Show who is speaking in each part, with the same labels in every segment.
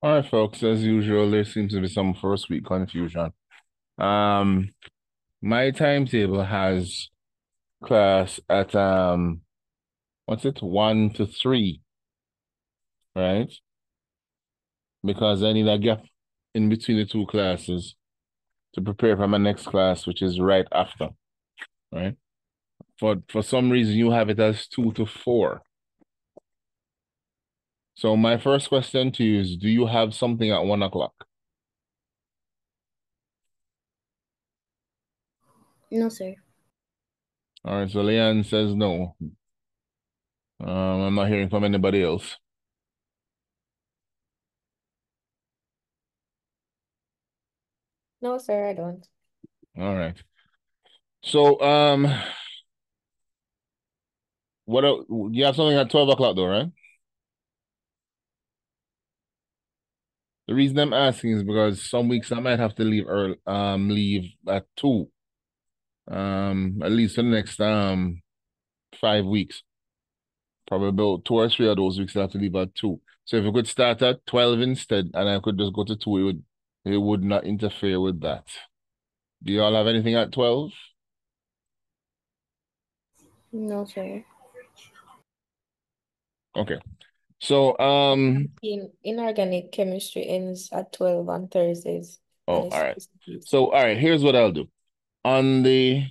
Speaker 1: All right, folks, as usual, there seems to be some first week confusion. Um, my timetable has class at what's it, 1 to 3, right? Because I need a gap in between the two classes to prepare for my next class, which is right after, right? For some reason you have it as 2 to 4. So my first question to you is, do you have something at 1 o'clock?
Speaker 2: No, sir.
Speaker 1: All right, so Leanne says no. I'm not hearing from anybody else.
Speaker 2: No, sir, I don't.
Speaker 1: All right. So, you have something at 12 o'clock though, right? The reason I'm asking is because some weeks I might have to leave early, leave at 2, at least for the next 5 weeks. Probably about 2 or 3 of those weeks I have to leave at 2. So if we could start at 12 instead and I could just go to 2, it would not interfere with that. Do you all have anything at 12?
Speaker 2: No, sir.
Speaker 1: Okay. So,
Speaker 2: In inorganic chemistry ends at 12 on Thursdays,
Speaker 1: oh,
Speaker 2: and
Speaker 1: all
Speaker 2: it's
Speaker 1: right.
Speaker 2: physics.
Speaker 1: So, all right, here's what I'll do. On the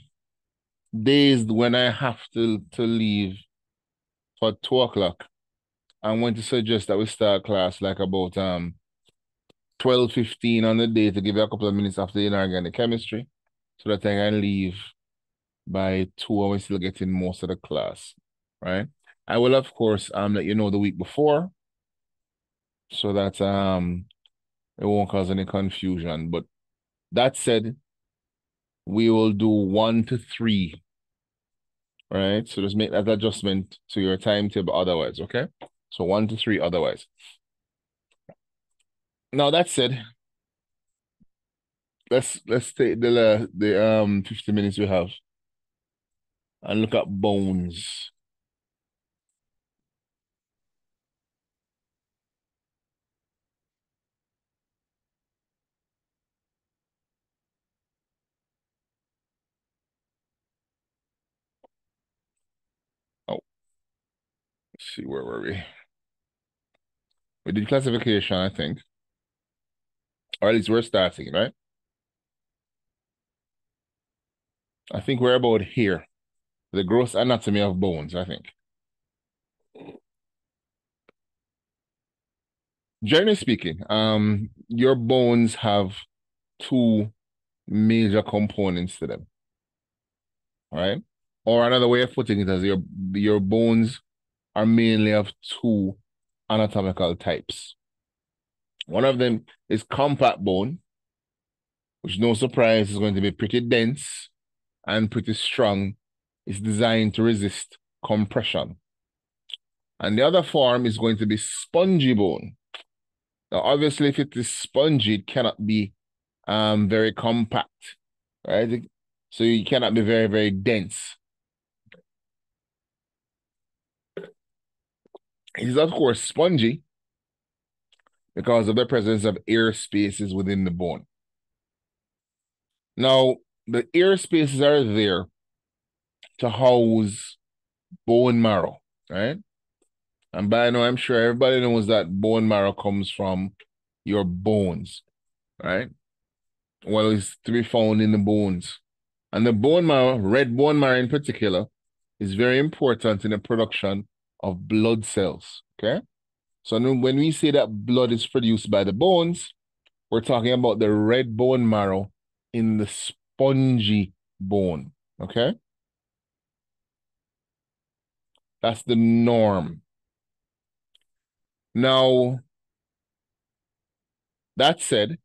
Speaker 1: days when I have to leave for 2 o'clock, I'm going to suggest that we start class like about 12:15 on the day to give you a couple of minutes after the inorganic chemistry so that I can leave by 2 and we still get in most of the class. Right. I will of course let you know the week before so that it won't cause any confusion. But that said, we will do 1 to 3. Right. So just make that adjustment to your timetable otherwise, okay? So 1 to 3 otherwise. Now that said, let's take the 50 minutes we have and look at bones. Oh, let's see, where were we? We did classification, I think. Or at least we're starting, right? I think we're about here. The gross anatomy of bones, I think. Generally speaking, your bones have two major components to them, right? Or another way of putting it is your bones are mainly of two anatomical types. One of them is compact bone, which no surprise is going to be pretty dense and pretty strong. It's designed to resist compression. And the other form is going to be spongy bone. Now, obviously, if it is spongy, it cannot be very compact, right? So you cannot be very, very dense. It is, of course, spongy because of the presence of air spaces within the bone. Now, the air spaces are there to house bone marrow, right? And by now, I'm sure everybody knows that bone marrow comes from your bones, right? Well, it's to be found in the bones. And the bone marrow, red bone marrow in particular, is very important in the production of blood cells, okay? So when we say that blood is produced by the bones, we're talking about the red bone marrow in the spongy bone, okay? That's the norm. Now, that said,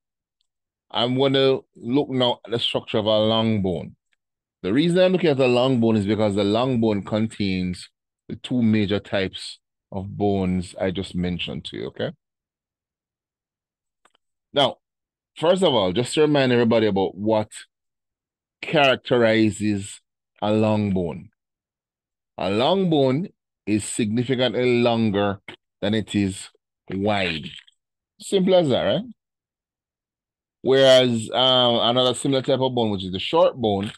Speaker 1: I'm going to look now at the structure of a long bone. The reason I'm looking at the long bone is because the long bone contains the two major types of bones I just mentioned to you, okay? Now, first of all, just to remind everybody about what characterizes a long bone. A long bone is significantly longer than it is wide. Simple as that, right? Whereas another similar type of bone, which is the short bone,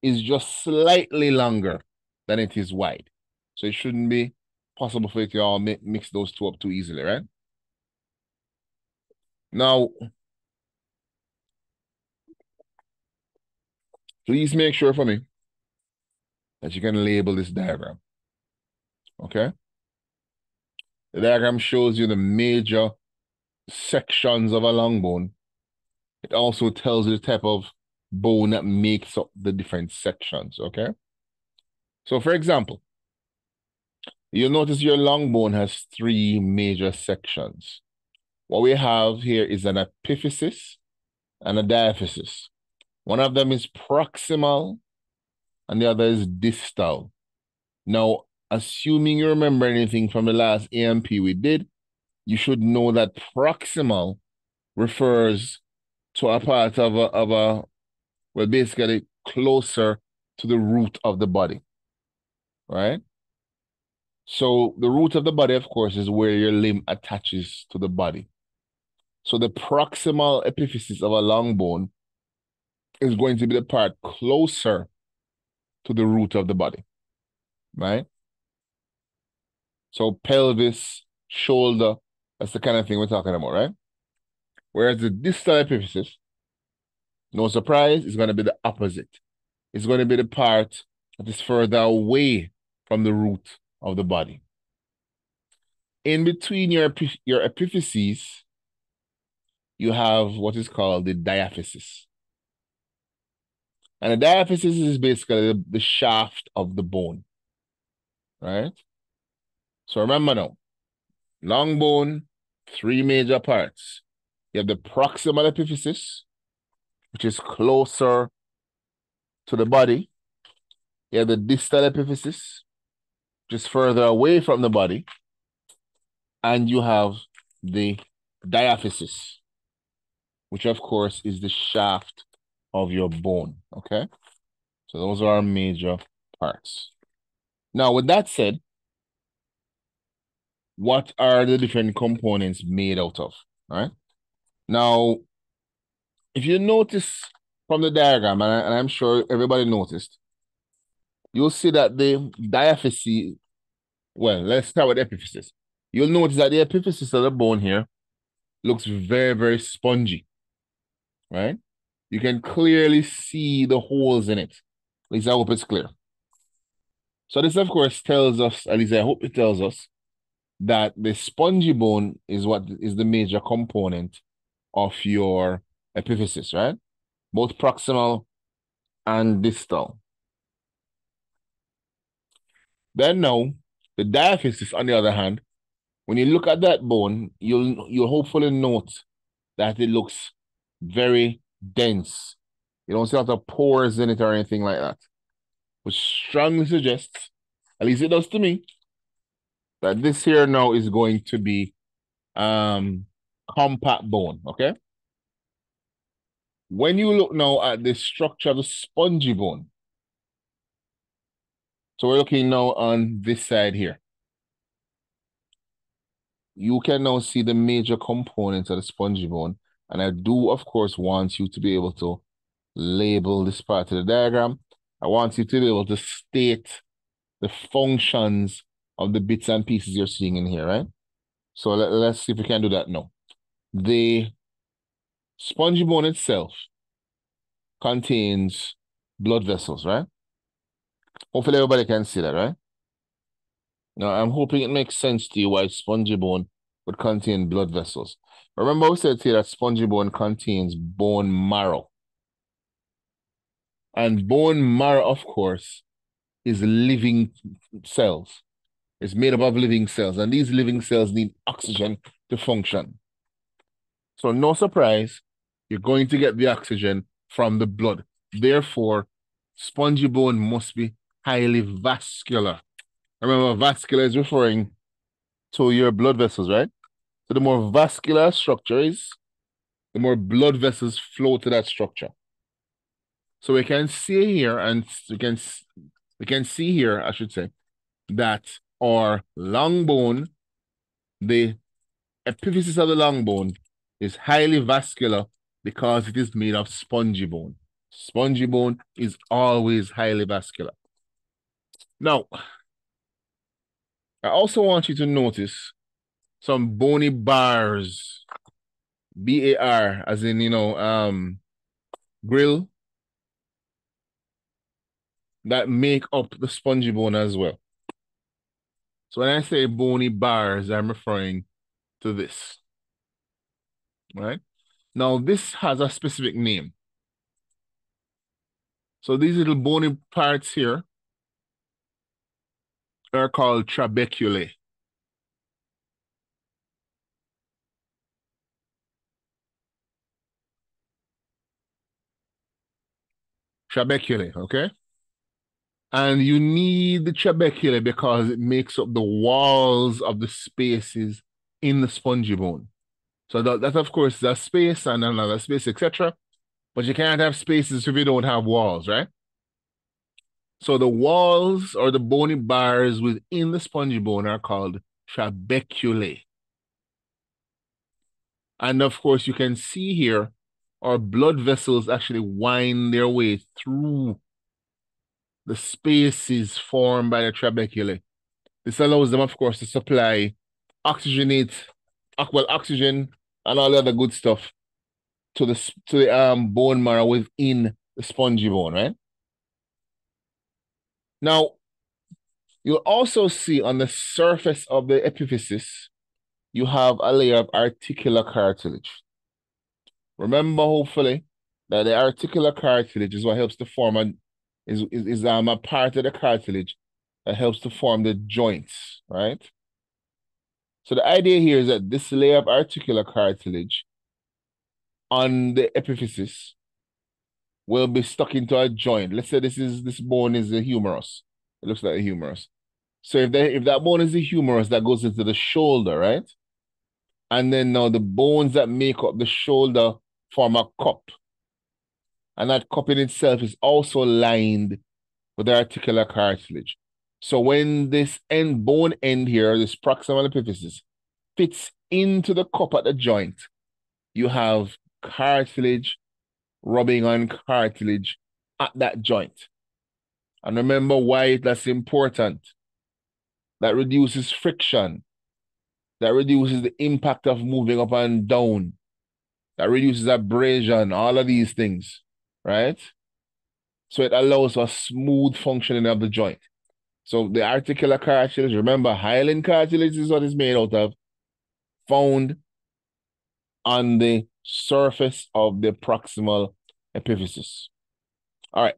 Speaker 1: is just slightly longer than it is wide. So it shouldn't be possible for you to all mix those two up too easily, right? Now, please make sure for me that you can label this diagram, okay? The diagram shows you the major sections of a long bone. It also tells you the type of bone that makes up the different sections, okay? So for example, you'll notice your long bone has three major sections. What we have here is an epiphysis and a diaphysis. One of them is proximal and the other is distal. Now, assuming you remember anything from the last A&P we did, you should know that proximal refers to a part of well, basically closer to the root of the body, right? So the root of the body, of course, is where your limb attaches to the body. So the proximal epiphysis of a long bone is going to be the part closer to the root of the body, right? So pelvis, shoulder, that's the kind of thing we're talking about, right? Whereas the distal epiphysis, no surprise, is going to be the opposite. It's going to be the part that is further away from the root of the body. In between your epiphyses, you have what is called the diaphysis. And the diaphysis is basically the shaft of the bone, right? So remember now, long bone, three major parts. You have the proximal epiphysis, which is closer to the body. You have the distal epiphysis, which is further away from the body. And you have the diaphysis, which of course is the shaft of your bone, okay? So those are our major parts. Now, with that said, what are the different components made out of, all right? Now, if you notice from the diagram, and I'm sure everybody noticed, you'll see that the diaphysis, well, let's start with epiphysis. You'll notice that the epiphysis of the bone here looks very, very spongy, right? You can clearly see the holes in it. At least I hope it's clear. So this, of course, tells us, at least I hope it tells us, that the spongy bone is what is the major component of your epiphysis, right? Both proximal and distal. Then now, the diaphysis, on the other hand, when you look at that bone, you'll hopefully note that it looks very dense. You don't see a lot of pores in it or anything like that, which strongly suggests, at least it does to me, that this here now is going to be compact bone, okay? When you look now at the structure of the spongy bone, so we're looking now on this side here. You can now see the major components of the spongy bone. And I do, of course, want you to be able to label this part of the diagram. I want you to be able to state the functions of the bits and pieces you're seeing in here, right? So let's see if we can do that now. The spongy bone itself contains blood vessels, right? Hopefully everybody can see that, right? Now, I'm hoping it makes sense to you why spongy bone would contain blood vessels. Remember we said here that spongy bone contains bone marrow. And bone marrow, of course, is living cells. It's made up of living cells, and these living cells need oxygen to function. So no surprise, you're going to get the oxygen from the blood. Therefore, spongy bone must be highly vascular. Remember, vascular is referring to your blood vessels, right? So the more vascular structure is, the more blood vessels flow to that structure. So we can see here, and we can see here, I should say, that our long bone, the epiphysis of the long bone is highly vascular because it is made of spongy bone. Spongy bone is always highly vascular. Now, I also want you to notice some bony bars, BAR, as in, grill, that make up the spongy bone as well. So when I say bony bars, I'm referring to this, right? Now, this has a specific name. So these little bony parts here are called trabeculae. Trabeculae, okay? And you need the trabeculae because it makes up the walls of the spaces in the spongy bone. So that of course, is a space and another space, etc. But you can't have spaces if you don't have walls, right? So the walls or the bony bars within the spongy bone are called trabeculae. And of course, you can see here our blood vessels actually wind their way through the spaces formed by the trabeculae. This allows them, of course, to supply oxygen and all the other good stuff to the bone marrow within the spongy bone, right? Now, you'll also see on the surface of the epiphysis, you have a layer of articular cartilage. Remember, hopefully, that the articular cartilage is what helps to form a part of the cartilage that helps to form the joints, right? So the idea here is that this layer of articular cartilage on the epiphysis will be stuck into a joint. Let's say this bone is the humerus. It looks like a humerus. So if that bone is the humerus, that goes into the shoulder, right? And then now the bones that make up the shoulder form a cup. And that cup in itself is also lined with the articular cartilage. So when this bone end here, this proximal epiphysis, fits into the cup at the joint, you have cartilage rubbing on cartilage at that joint. And remember why that's important. That reduces friction. That reduces the impact of moving up and down. That reduces abrasion, all of these things, right? So it allows for smooth functioning of the joint. So the articular cartilage, remember, hyaline cartilage is what it's made out of, found on the surface of the proximal epiphysis. All right.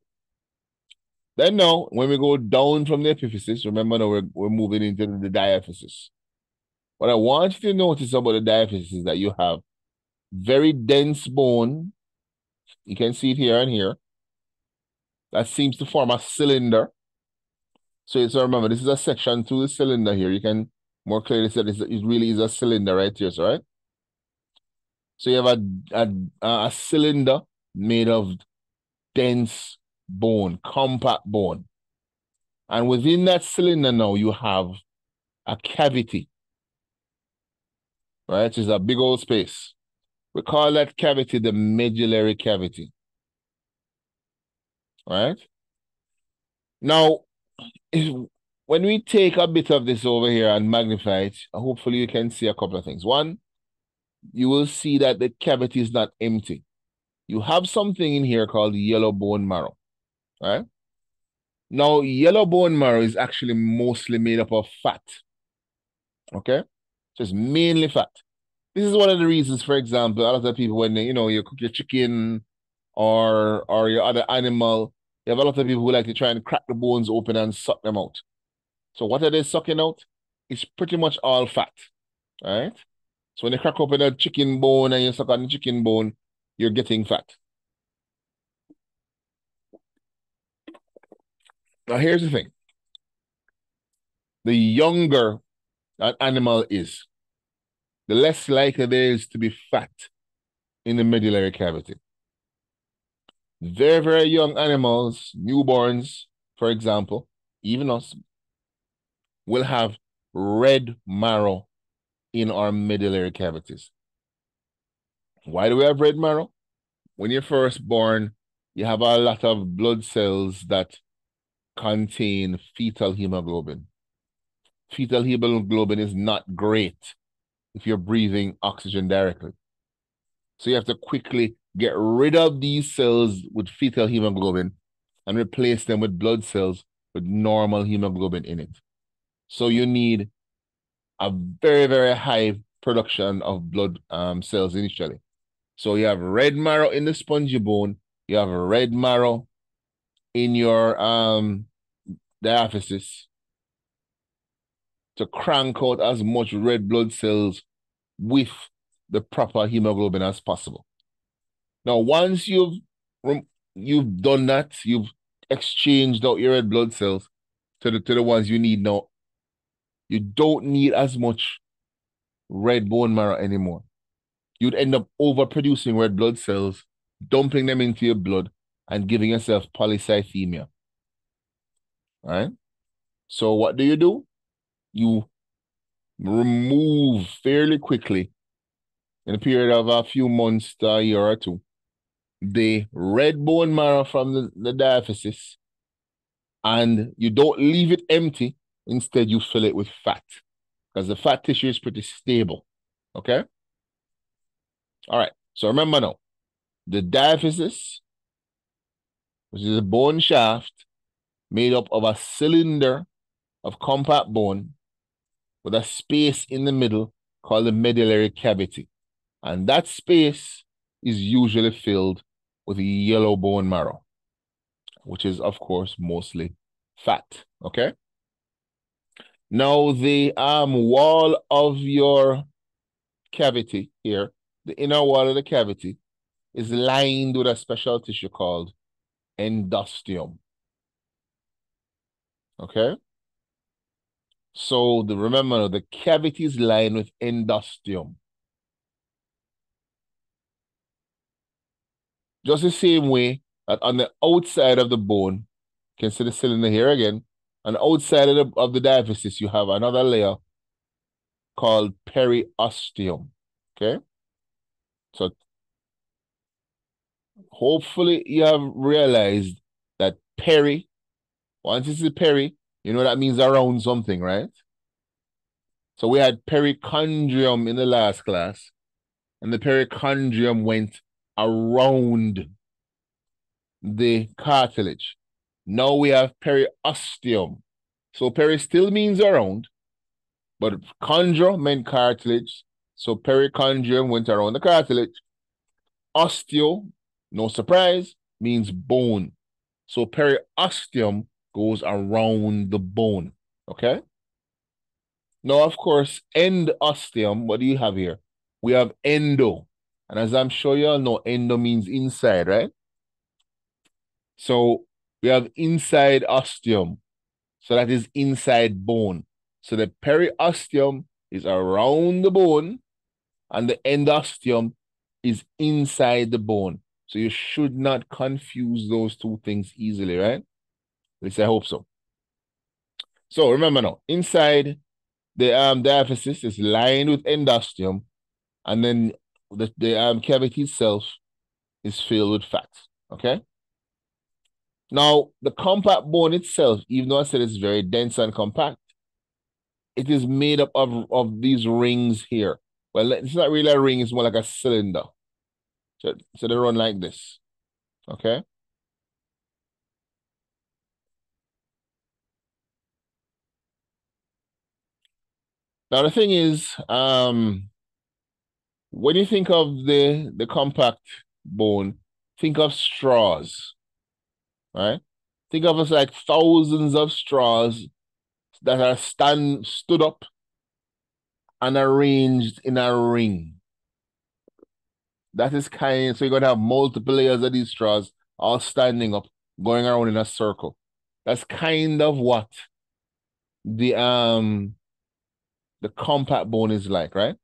Speaker 1: Then now, when we go down from the epiphysis, remember now we're moving into the diaphysis. What I want you to notice about the diaphysis is that you have very dense bone. You can see it here and here. That seems to form a cylinder. So remember, this is a section to the cylinder here. You can more clearly say it really is a cylinder right here, so right? So you have a cylinder made of dense bone, compact bone. And within that cylinder now, you have a cavity, right? It's a big old space. We call that cavity the medullary cavity, right? Now, when we take a bit of this over here and magnify it, hopefully you can see a couple of things. One, you will see that the cavity is not empty. You have something in here called yellow bone marrow, right? Now, yellow bone marrow is actually mostly made up of fat, okay? So it's mainly fat. This is one of the reasons, for example, a lot of people, when you cook your chicken or your other animal, you have a lot of people who like to try and crack the bones open and suck them out. So what are they sucking out? It's pretty much all fat, right? So when you crack open a chicken bone and you suck on the chicken bone, you're getting fat. Now here's the thing. The younger an animal is, the less likely there is to be fat in the medullary cavity. Very, very young animals, newborns, for example, even us, will have red marrow in our medullary cavities. Why do we have red marrow? When you're first born, you have a lot of blood cells that contain fetal hemoglobin. Fetal hemoglobin is not great if you're breathing oxygen directly. So you have to quickly get rid of these cells with fetal hemoglobin and replace them with blood cells with normal hemoglobin in it. So you need a very, very high production of blood cells initially. So you have red marrow in the spongy bone, you have red marrow in your diaphysis to crank out as much red blood cells with the proper hemoglobin as possible. Now, once you've done that, you've exchanged out your red blood cells to the ones you need now, you don't need as much red bone marrow anymore. You'd end up overproducing red blood cells, dumping them into your blood, and giving yourself polycythemia. All right? So what do? You remove fairly quickly, in a period of a few months to a year or two, the red bone marrow from the diaphysis, and you don't leave it empty. Instead, you fill it with fat because the fat tissue is pretty stable. Okay? All right. So remember now, the diaphysis, which is a bone shaft made up of a cylinder of compact bone with a space in the middle called the medullary cavity. And that space is usually filled with yellow bone marrow, which is, of course, mostly fat. Okay? Now, the wall of your cavity here, the inner wall of the cavity, is lined with a special tissue called endosteum. Okay? So remember, the cavity is lined with endosteum. Just the same way that on the outside of the bone, you can see the cylinder here again, on the outside of the diaphysis, you have another layer called periosteum. Okay? So hopefully you have realized that once you see peri, you know that means around something, right? So we had perichondrium in the last class, and the perichondrium went around the cartilage. Now we have periosteum. So peri still means around, but chondro meant cartilage. So perichondrium went around the cartilage. Osteo, no surprise, means bone. So periosteum goes around the bone. Okay? Now, of course, endosteum, what do you have here? We have endo. And as I'm sure you all know, endo means inside, right? So we have inside osteum. So that is inside bone. So the periosteum is around the bone, and the endosteum is inside the bone. So you should not confuse those two things easily, right? At least I hope so. So remember now, inside the diaphysis is lined with endosteum, and then the cavity itself is filled with fat. Okay. Now, the compact bone itself, even though I said it's very dense and compact, it is made up of these rings here. Well, it's not really a ring, it's more like a cylinder. So they run like this. Okay. Now the thing is, when you think of the compact bone, think of straws, right? Think of us like thousands of straws that are stood up and arranged in a ring. That is so you're gonna have multiple layers of these straws all standing up, going around in a circle. That's kind of what the compact bone is like, right?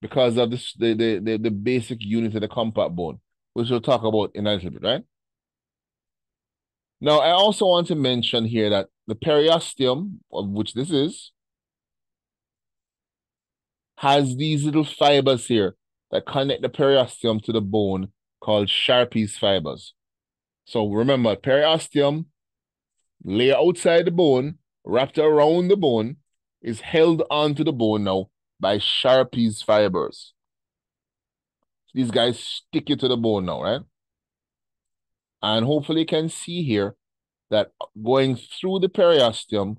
Speaker 1: Because of this the basic unit of the compact bone, which we'll talk about in a little bit, right? Now, I also want to mention here that the periosteum, of which this is, has these little fibers here that connect the periosteum to the bone called Sharpey's fibers. So remember, periosteum, layer outside the bone, wrapped around the bone, is held onto the bone now by Sharpey's fibers. These guys stick it to the bone now, right? And hopefully you can see here that going through the periosteum,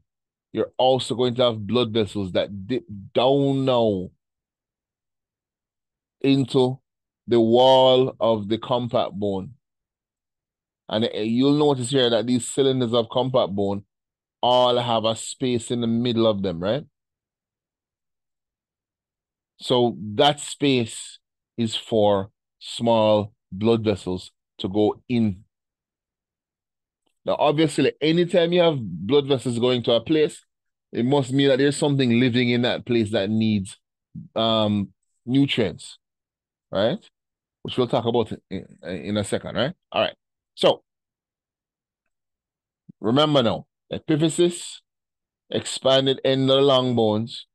Speaker 1: you're also going to have blood vessels that dip down now into the wall of the compact bone. And you'll notice here that these cylinders of compact bone all have a space in the middle of them, right? So that space is for small blood vessels to go in. Now, obviously, anytime you have blood vessels going to a place, it must mean that there's something living in that place that needs nutrients, right? Which we'll talk about in a second, right? All right. So remember now, epiphysis, expanded end of the long bones,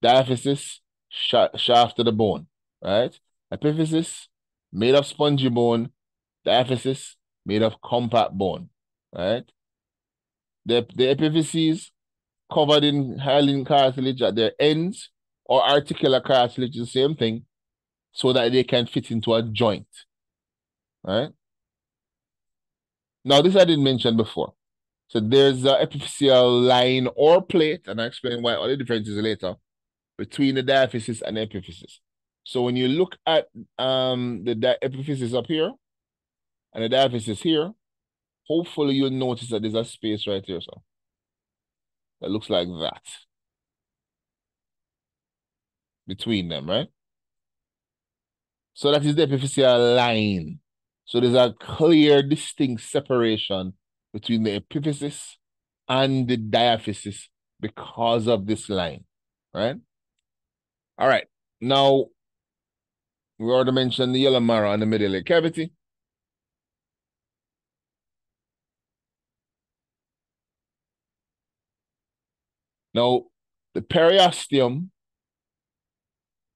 Speaker 1: diaphysis, shaft of the bone, right? Epiphysis, made of spongy bone, diaphysis, made of compact bone, right? The epiphyses covered in hyaline cartilage at their ends or articular cartilage, the same thing, so that they can fit into a joint, right? Now, this I didn't mention before. So there's an epiphyseal line or plate, and I'll explain why all the differences later, between the diaphysis and the epiphysis. So when you look at the epiphysis up here and the diaphysis here, hopefully you'll notice that there's a space right here, so that looks like that between them, right? So that is the epiphyseal line. So there's a clear, distinct separation between the epiphysis and the diaphysis because of this line, right? All right. Now, we already mentioned the yellow marrow and the medullary cavity. Now, the periosteum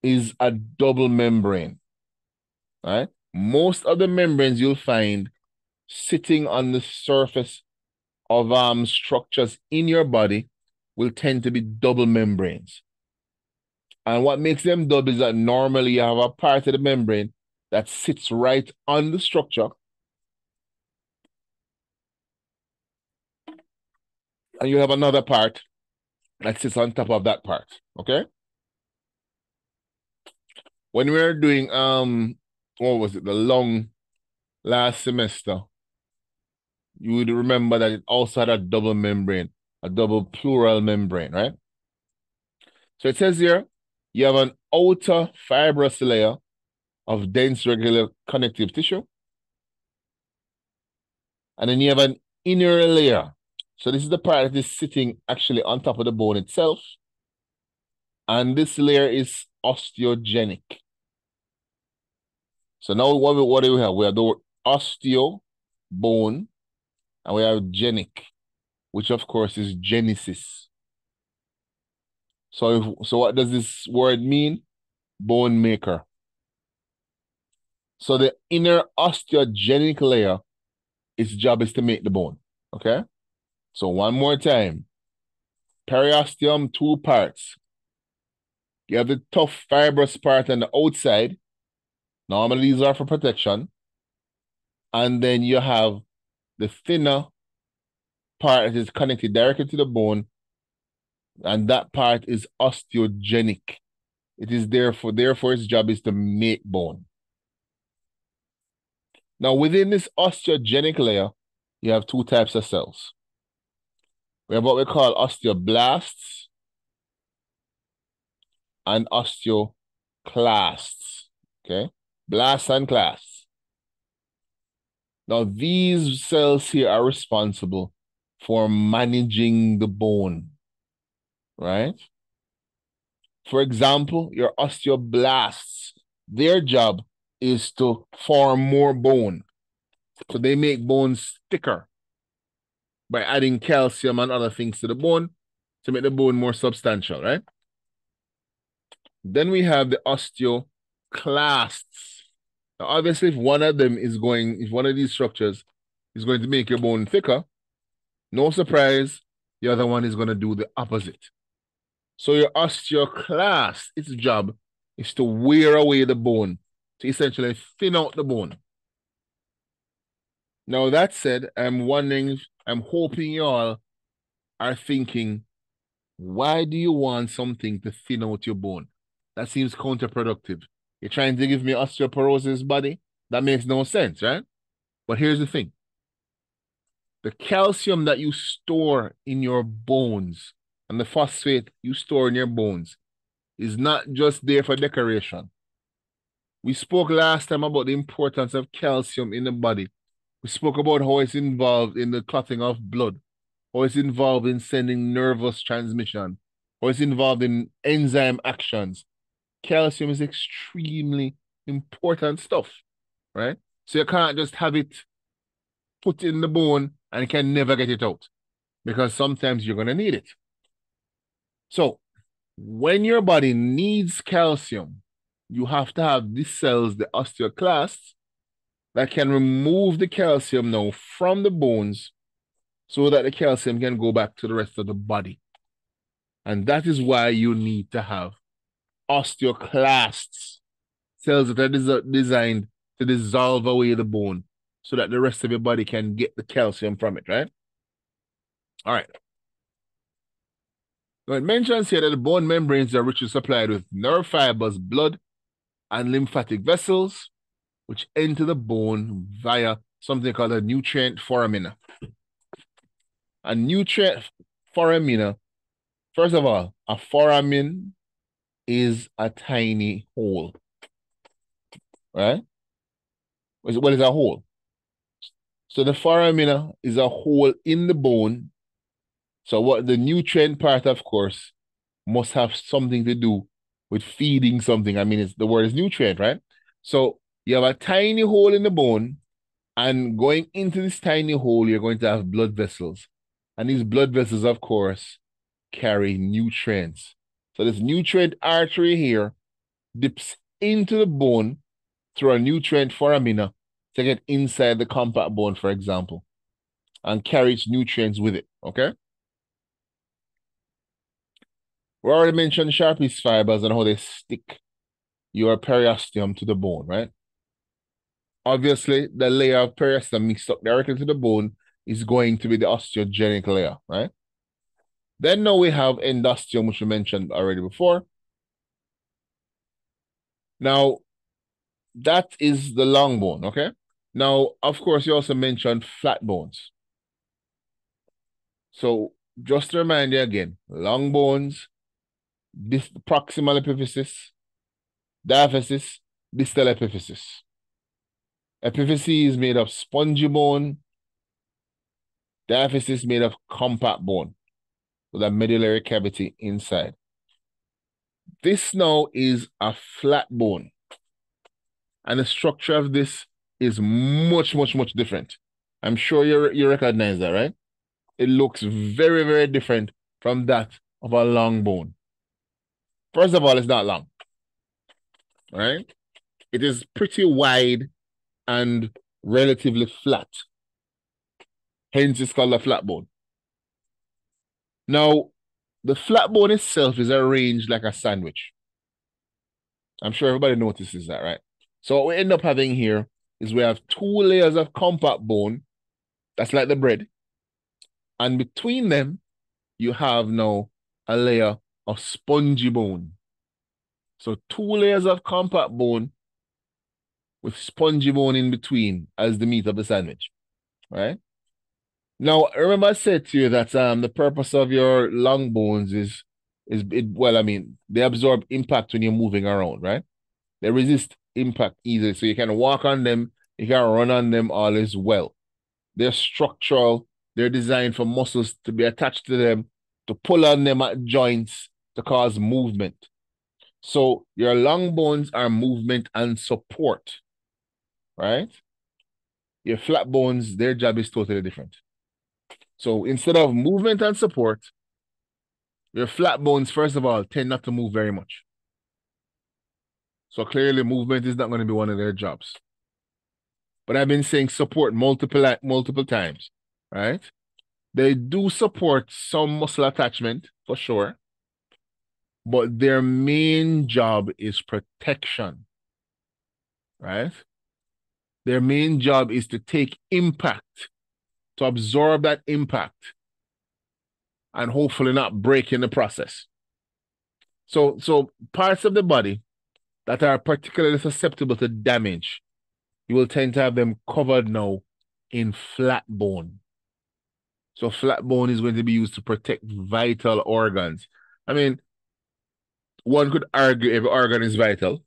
Speaker 1: is a double membrane, right? Most of the membranes you'll find sitting on the surface of structures in your body will tend to be double membranes. And what makes them double is that normally you have a part of the membrane that sits right on the structure, and you have another part that sits on top of that part, okay? When we were doing what was it, the lung last semester, you would remember that it also had a double membrane, a double pleural membrane, right? So it says here, you have an outer fibrous layer of dense regular connective tissue, and then you have an inner layer. So this is the part that is sitting actually on top of the bone itself, and this layer is osteogenic. So now what do we have? We have the word osteo, bone, and we have genic, which of course is genesis. So what does this word mean? Bone maker. So the inner osteogenic layer, its job is to make the bone. Okay? So one more time. Periosteum, two parts. You have the tough fibrous part on the outside. Normally these are for protection. And then you have the thinner part that is connected directly to the bone, and that part is osteogenic. It is therefore its job is to make bone. Now, within this osteogenic layer, you have two types of cells. We have what we call osteoblasts and osteoclasts. Okay? Blasts and clasts. Now, these cells here are responsible for managing the bone, right? For example, your osteoblasts, their job is to form more bone. So they make bones thicker by adding calcium and other things to the bone to make the bone more substantial, right? Then we have the osteoclasts. Now, obviously, if one of these structures is going to make your bone thicker, no surprise, the other one is going to do the opposite. So your osteoclast, its job is to wear away the bone, to essentially thin out the bone. Now, that said, I'm hoping you all are thinking, why do you want something to thin out your bone? That seems counterproductive. You're trying to give me osteoporosis, buddy? That makes no sense, right? But here's the thing. The calcium that you store in your bones and the phosphate you store in your bones is not just there for decoration. We spoke last time about the importance of calcium in the body. We spoke about how it's involved in the clotting of blood, how it's involved in sending nervous transmission, how it's involved in enzyme actions. Calcium is extremely important stuff, right? So you can't just have it put in the bone and you can never get it out because sometimes you're going to need it. So when your body needs calcium, you have to have these cells, the osteoclasts, that can remove the calcium now from the bones so that the calcium can go back to the rest of the body. And that is why you need to have osteoclasts, cells that are designed to dissolve away the bone so that the rest of your body can get the calcium from it, right? All right. Now, it mentions here that the bone membranes are richly supplied with nerve fibers, blood, and lymphatic vessels, which enter the bone via something called a nutrient foramina. A nutrient foramina, first of all, a foramen is a tiny hole, right? What is a hole? So the foramina is a hole in the bone. So what the nutrient part, of course, must have something to do with feeding something. I mean, the word is nutrient, right? So you have a tiny hole in the bone, and going into this tiny hole, you're going to have blood vessels. And these blood vessels, of course, carry nutrients. So this nutrient artery here dips into the bone through a nutrient foramina to get inside the compact bone, for example, and carries nutrients with it, okay? We already mentioned Sharpie's fibers and how they stick your periosteum to the bone, right? Obviously, the layer of periosteum mixed up directly to the bone is going to be the osteogenic layer, right? Then now we have endosteum, which we mentioned already before. Now, that is the long bone, okay? Now, of course, you also mentioned flat bones. So just to remind you again, long bones, this proximal epiphysis, diaphysis, distal epiphysis. Epiphysis is made of spongy bone. Diaphysis is made of compact bone with a medullary cavity inside. This now is a flat bone. And the structure of this is much, much, much different. I'm sure you recognize that, right? It looks very, very different from that of a long bone. First of all, it's not long, right? It is pretty wide and relatively flat. Hence, it's called a flat bone. Now, the flat bone itself is arranged like a sandwich. I'm sure everybody notices that, right? So what we end up having here is we have two layers of compact bone. That's like the bread. And between them, you have now a layer of spongy bone. So two layers of compact bone with spongy bone in between as the meat of the sandwich, right? Now, remember I said to you that the purpose of your long bones well, I mean, they absorb impact when you're moving around, right? They resist impact easily. So you can walk on them, you can run on them, all is well. They're structural, they're designed for muscles to be attached to them, to pull on them at joints to cause movement. So your long bones are movement and support, right? Your flat bones, their job is totally different. So instead of movement and support, your flat bones, first of all, tend not to move very much. So clearly movement is not going to be one of their jobs. But I've been saying support multiple times, right? They do support some muscle attachment for sure, but their main job is protection, right? Their main job is to take impact, to absorb that impact, and hopefully not break in the process. So parts of the body that are particularly susceptible to damage, you will tend to have them covered now in flat bone. So flat bone is going to be used to protect vital organs. I mean, one could argue every organ is vital,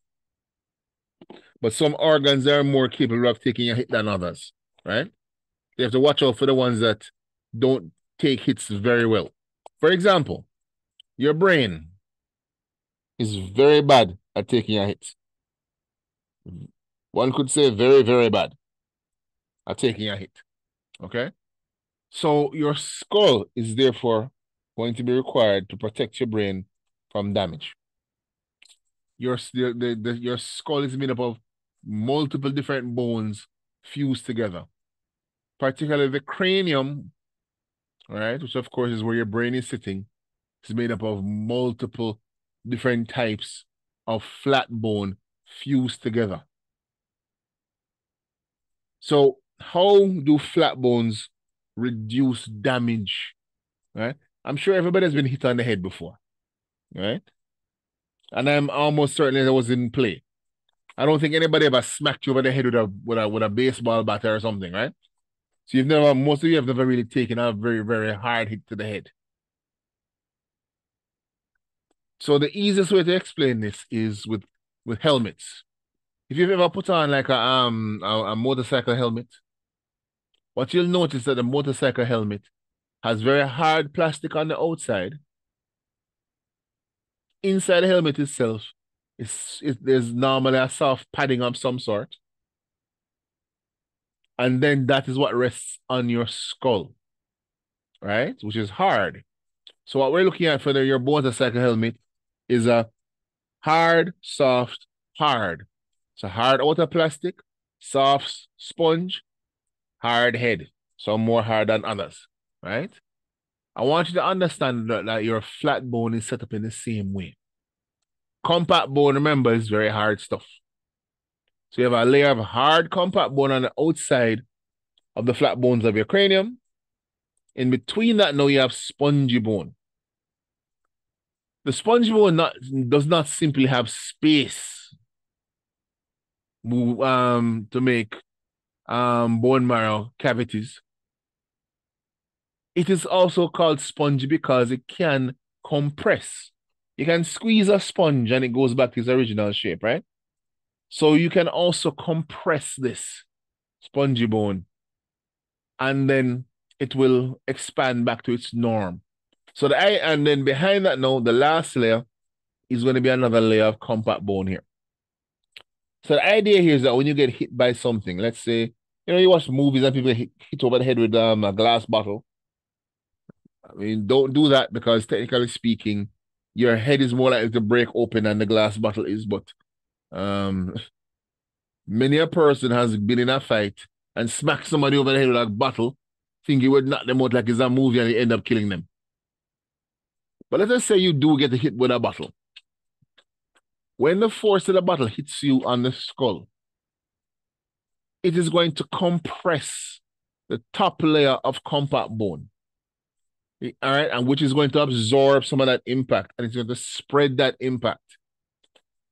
Speaker 1: but some organs are more capable of taking a hit than others, right? You have to watch out for the ones that don't take hits very well. For example, your brain is very bad at taking a hit. One could say very, very bad at taking a hit. Okay? So your skull is therefore going to be required to protect your brain from damage. Your skull is made up of multiple different bones fused together, particularly the cranium, right, which of course is where your brain is sitting, is made up of multiple different types of flat bone fused together. So how do flat bones reduce damage, right? I'm sure everybody has been hit on the head before, right? And I'm almost certain that was in play. I don't think anybody ever smacked you over the head with a baseball bat or something, right? So most of you have never really taken a very, very hard hit to the head. So the easiest way to explain this is with helmets. If you've ever put on like a motorcycle helmet, what you'll notice that the motorcycle helmet has very hard plastic on the outside. Inside the helmet itself, there's normally a soft padding of some sort. And then that is what rests on your skull, right? Which is hard. So what we're looking at for your motorcycle helmet is a hard, soft, hard. So hard outer plastic, soft sponge, hard head. Some more hard than others, right? I want you to understand that your flat bone is set up in the same way. Compact bone, remember, is very hard stuff. So you have a layer of hard compact bone on the outside of the flat bones of your cranium. In between that, now you have spongy bone. The spongy bone does not simply have space to make bone marrow cavities. It is also called spongy because it can compress. You can squeeze a sponge and it goes back to its original shape, right? So you can also compress this spongy bone and then it will expand back to its norm. So and then behind that now, the last layer is going to be another layer of compact bone here. So the idea here is that when you get hit by something, let's say, you watch movies and people hit over the head with a glass bottle. I mean, don't do that because technically speaking, your head is more likely to break open than the glass bottle is. But many a person has been in a fight and smacked somebody over the head with a bottle, think you would knock them out like it's a movie and you end up killing them. But let us say you do get hit with a bottle. When the force of the bottle hits you on the skull, it is going to compress the top layer of compact bone. All right, and which is going to absorb some of that impact and it's going to spread that impact.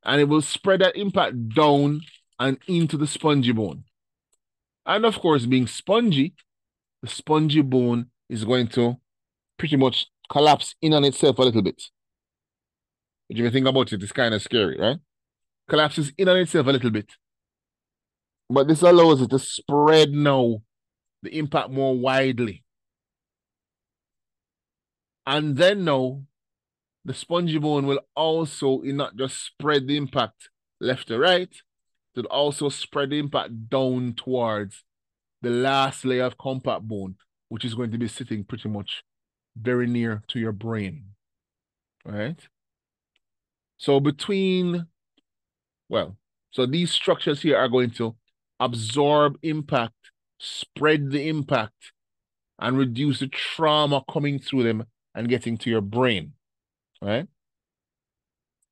Speaker 1: And it will spread that impact down and into the spongy bone. And of course, being spongy, the spongy bone is going to pretty much collapse in on itself a little bit. If you think about it, it's kind of scary, right? Collapses in on itself a little bit. But this allows it to spread now the impact more widely. And then now, the spongy bone will also not just spread the impact left to right, it will also spread the impact down towards the last layer of compact bone, which is going to be sitting pretty much very near to your brain, right? So between Well, so these structures here are going to absorb impact, spread the impact, and reduce the trauma coming through them and getting to your brain, right?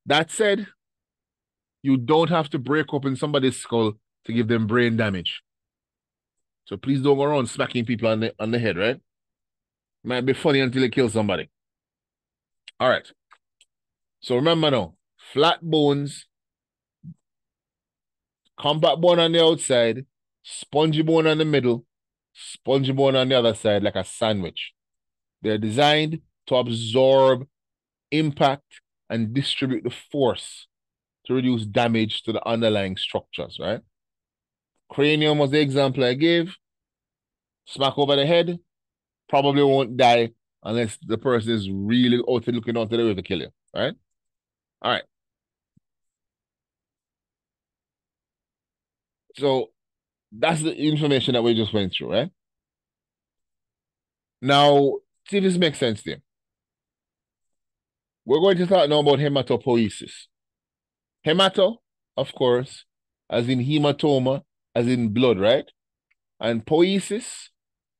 Speaker 1: That said, you don't have to break open somebody's skull to give them brain damage. So please don't go around smacking people on the head, right? Might be funny until you kill somebody. All right. So remember now, flat bones, compact bone on the outside, spongy bone on the middle, spongy bone on the other side, like a sandwich. They're designed to absorb impact and distribute the force to reduce damage to the underlying structures, right? Cranium was the example I gave. Smack over the head, probably won't die unless the person is really out looking out to the way to kill you, right? All right. So that's the information that we just went through, right? Now, see if this makes sense to you. We're going to talk now about hematopoiesis. Hemato, of course, as in hematoma, as in blood, right? And poiesis,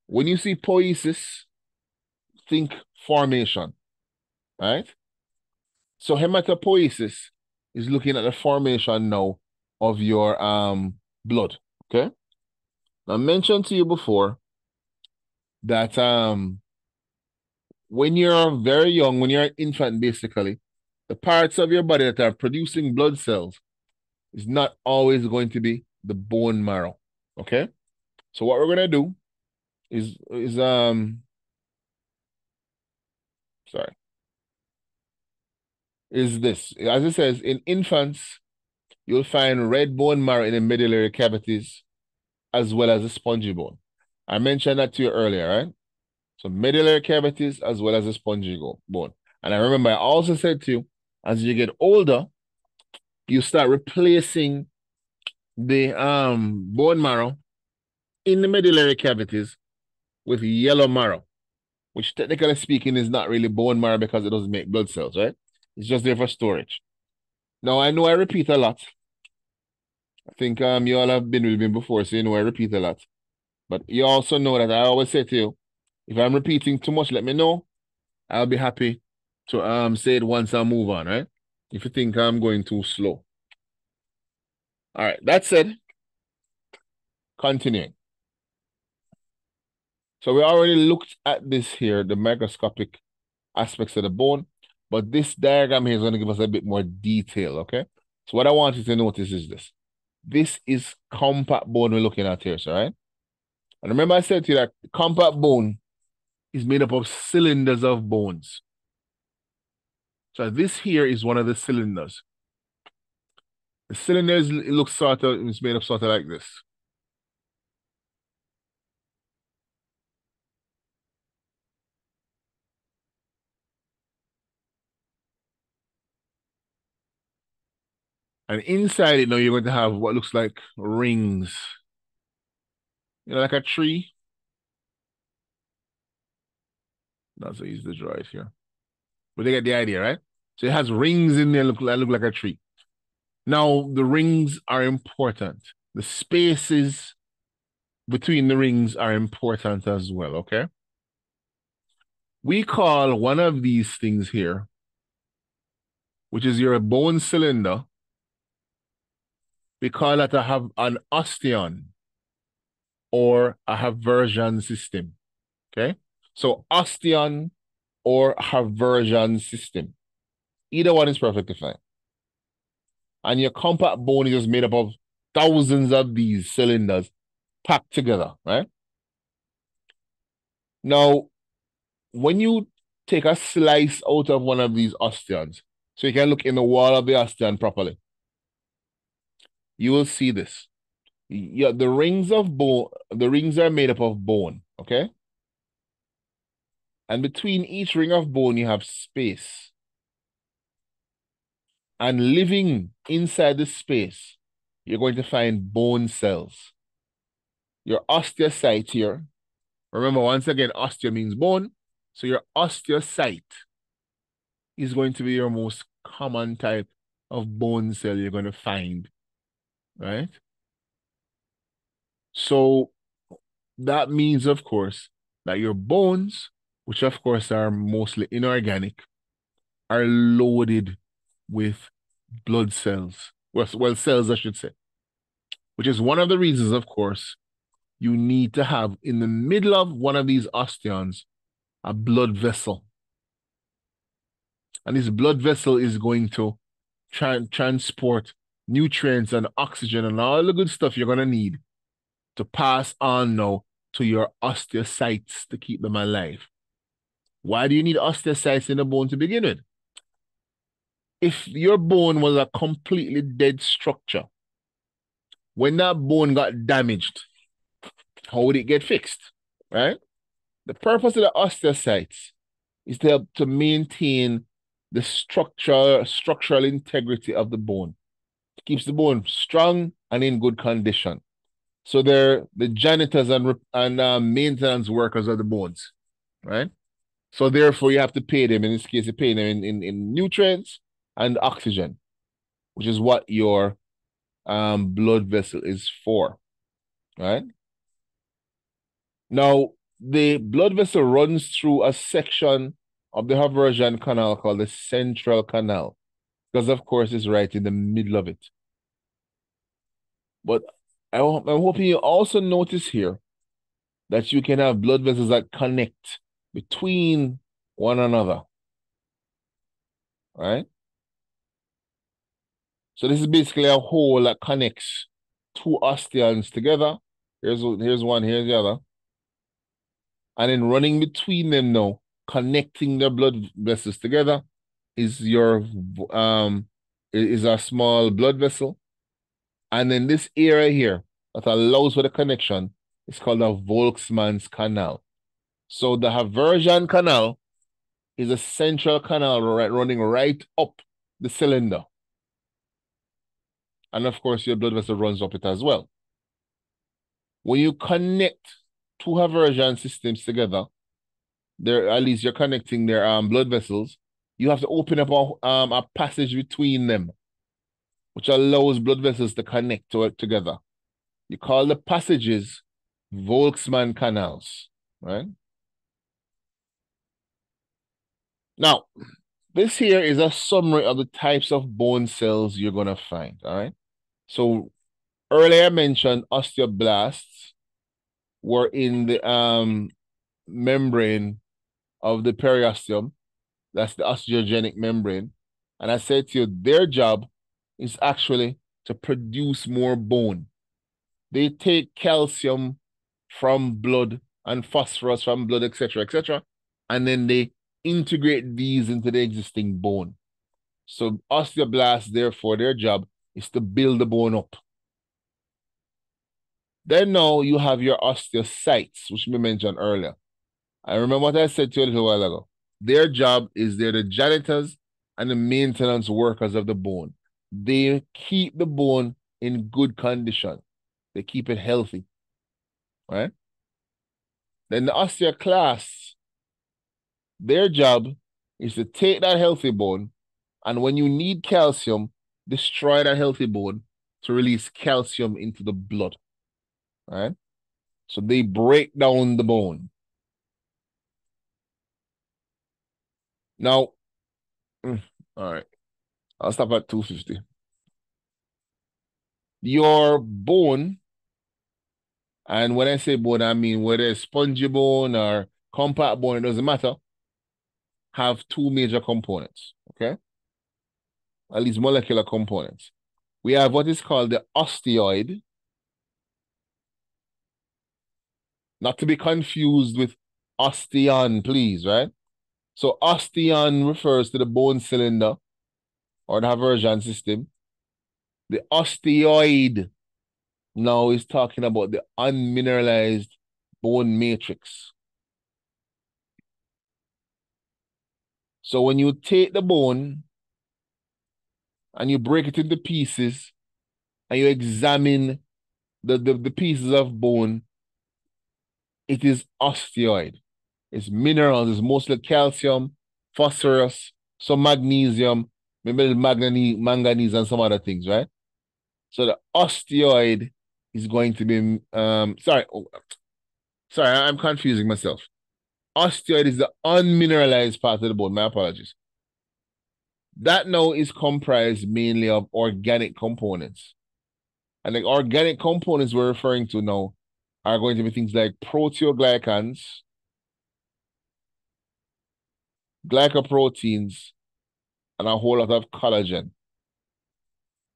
Speaker 1: when you see poiesis, think formation, right? So hematopoiesis is looking at the formation now of your blood, okay? I mentioned to you before that when you're very young, when you're an infant, basically, the parts of your body that are producing blood cells is not always going to be the bone marrow. Okay? So what we're gonna do is sorry, is this. As it says, in infants, you'll find red bone marrow in the medullary cavities as well as the spongy bone. I mentioned that to you earlier, right? So medullary cavities as well as the spongy bone. And I remember I also said to you, as you get older, you start replacing the bone marrow in the medullary cavities with yellow marrow, which technically speaking is not really bone marrow because it doesn't make blood cells, right? It's just there for storage. Now I know I repeat a lot. I think you all have been with me before, so you know I repeat a lot. But you also know that I always say to you, if I'm repeating too much, let me know. I'll be happy to say it once I move on, right? If you think I'm going too slow. All right, that said, continuing. So we already looked at this here, the microscopic aspects of the bone, but this diagram here is going to give us a bit more detail, okay? So what I want you to notice is this. This is compact bone we're looking at here, so right? And remember I said to you that compact bone is made up of cylinders of bones. So this here is one of the cylinders. The cylinders, it looks sort of, it's made up sort of like this. And inside it now, you're going to have what looks like rings. You know, like a tree. That's so easy to draw it here. But they get the idea, right? So it has rings in there that look like a tree. Now, the rings are important. The spaces between the rings are important as well, okay? We call one of these things here, which is your bone cylinder, we call that I have an osteon or a Haversian system, okay? So osteon or Haversian system. Either one is perfectly fine. And your compact bone is just made up of thousands of these cylinders packed together, right? Now, when you take a slice out of one of these osteons, so you can look in the wall of the osteon properly, you will see this. Yeah, the rings of bone, the rings are made up of bone, okay? And between each ring of bone, you have space. And living inside the space, you're going to find bone cells. Your osteocyte here, remember once again, osteo means bone. So your osteocyte is going to be your most common type of bone cell you're going to find, right? So that means, of course, that your bones, which of course are mostly inorganic, are loaded with blood cells. Well, cells, I should say, which is one of the reasons, of course, you need to have in the middle of one of these osteons a blood vessel. And this blood vessel is going to transport nutrients and oxygen and all the good stuff you're going to need to pass on now to your osteocytes to keep them alive. Why do you need osteocytes in the bone to begin with? If your bone was a completely dead structure, when that bone got damaged, how would it get fixed? Right? The purpose of the osteocytes is to help to maintain the structural integrity of the bone. It keeps the bone strong and in good condition. So they're the janitors and maintenance workers of the bones, right? So therefore, you have to pay them. In this case, you pay them in nutrients and oxygen, which is what your blood vessel is for, right? Now, the blood vessel runs through a section of the Haversian canal called the central canal, because of course it's right in the middle of it. But I'm hoping you also notice here that you can have blood vessels that connect between one another, right? So this is basically a hole that connects two osteons together. Here's one, here's the other. And then running between them now, connecting the blood vessels together is your is a small blood vessel. And then this area here that allows for the connection is called the Volkmann's canal. So the Haversian canal is a central canal running right up the cylinder. And of course, your blood vessel runs up it as well. When you connect two Haversian systems together, at least you're connecting their blood vessels, you have to open up a passage between them, which allows blood vessels to connect to it together. You call the passages Volkmann canals, right? Now, this here is a summary of the types of bone cells you're going to find, all right? So earlier I mentioned osteoblasts were in the membrane of the periosteum. That's the osteogenic membrane. And I said to you, their job is actually to produce more bone. They take calcium from blood and phosphorus from blood, etc., and then they integrate these into the existing bone. So osteoblasts, therefore, their job is to build the bone up. Then now you have your osteocytes, which we mentioned earlier. I remember what I said to you a little while ago. Their job is they're the janitors and the maintenance workers of the bone. They keep the bone in good condition. They keep it healthy, right? Then the osteoclasts, their job is to take that healthy bone, and when you need calcium, destroy that healthy bone to release calcium into the blood, right? So they break down the bone. Now, all right, I'll stop at 250. Your bone, and when I say bone, I mean whether it's spongy bone or compact bone, it doesn't matter, have two major components, okay? At least molecular components. We have what is called the osteoid, not to be confused with osteon, please, right? So osteon refers to the bone cylinder or the Haversian system. The osteoid now is talking about the unmineralized bone matrix. So when you take the bone and you break it into pieces and you examine the pieces of bone, it is osteoid. It's minerals, it's mostly calcium, phosphorus, some magnesium, maybe manganese and some other things, right? So the osteoid is going to be sorry, I'm confusing myself. Osteoid is the unmineralized part of the bone. My apologies. That now is comprised mainly of organic components. And the organic components we're referring to now are going to be things like proteoglycans, glycoproteins, and a whole lot of collagen.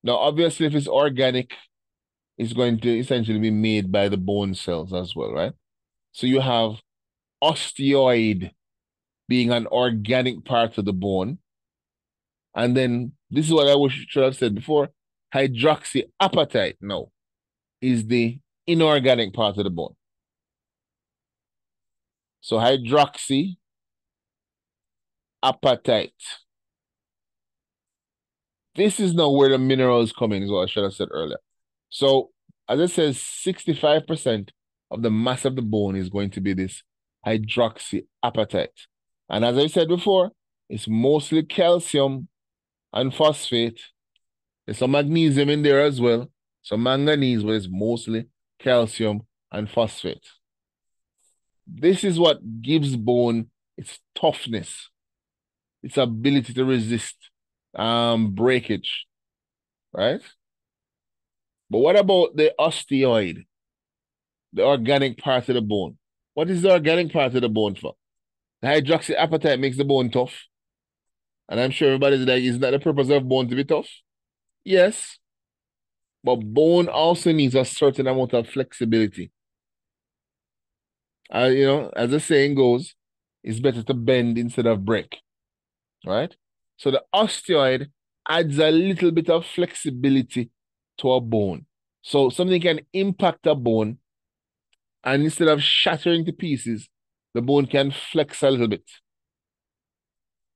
Speaker 1: Now, obviously, if it's organic, it's going to essentially be made by the bone cells as well, right? So you have osteoid being an organic part of the bone. And then this is what should have said before. Hydroxyapatite now is the inorganic part of the bone. So hydroxyapatite. This is now where the minerals come in, is what I should have said earlier. So as it says, 65% of the mass of the bone is going to be this hydroxyapatite. And as I said before, it's mostly calcium and phosphate. There's some magnesium in there as well, some manganese, but it's mostly calcium and phosphate. This is what gives bone its toughness, its ability to resist breakage, right? But what about the osteoid, the organic part of the bone? What is the organic part of the bone for? The hydroxyapatite makes the bone tough. And I'm sure everybody's like, isn't that the purpose of bone to be tough? Yes. But bone also needs a certain amount of flexibility. As the saying goes, it's better to bend instead of break, right? So the osteoid adds a little bit of flexibility to a bone. So something can impact a bone, and instead of shattering to pieces, the bone can flex a little bit.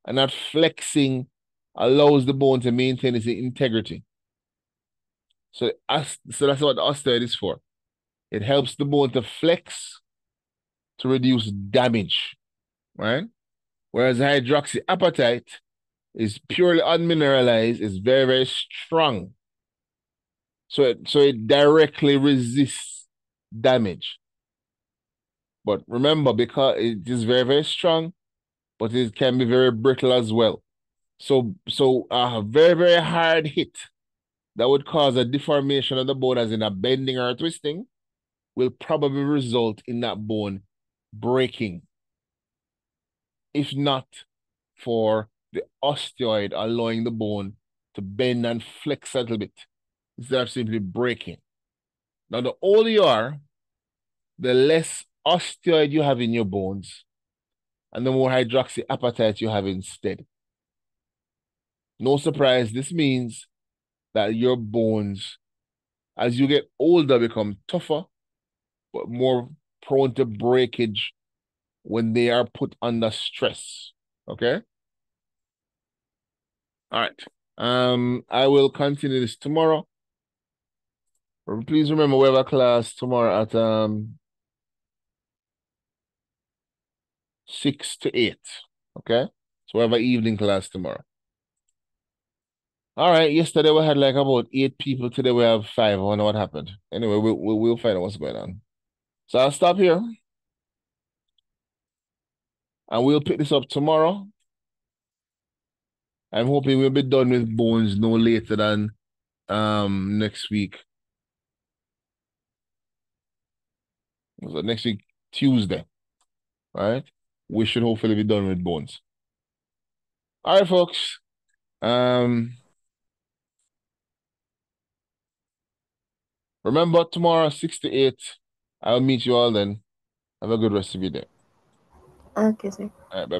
Speaker 1: And that flexing allows the bone to maintain its integrity. So that's what the osteoid is for. It helps the bone to flex to reduce damage, right? Whereas hydroxyapatite is purely unmineralized, is very, very strong. So it directly resists damage. But remember, because it is very, very strong, but it can be very brittle as well. So a very, very hard hit that would cause a deformation of the bone, as in a bending or a twisting, will probably result in that bone breaking. If not for the osteoid allowing the bone to bend and flex a little bit instead of simply breaking. Now, the older you are, the less osteoid you have in your bones and the more hydroxyapatite you have instead. No surprise, this means that your bones, as you get older, become tougher, but more prone to breakage when they are put under stress. Okay? All right. I will continue this tomorrow. Please remember we have a class tomorrow at 6 to 8. Okay? So we have an evening class tomorrow. All right. Yesterday we had like about 8 people. Today we have 5. I wonder what happened. Anyway, we'll find out what's going on. So I'll stop here. And we'll pick this up tomorrow. I'm hoping we'll be done with bones no later than next week. So next week, Tuesday. All right. We should hopefully be done with bones. All right, folks. Remember tomorrow, 6 to 8. I'll meet you all then. Have a good rest of your day.
Speaker 2: Okay, sir.
Speaker 1: All right, bye.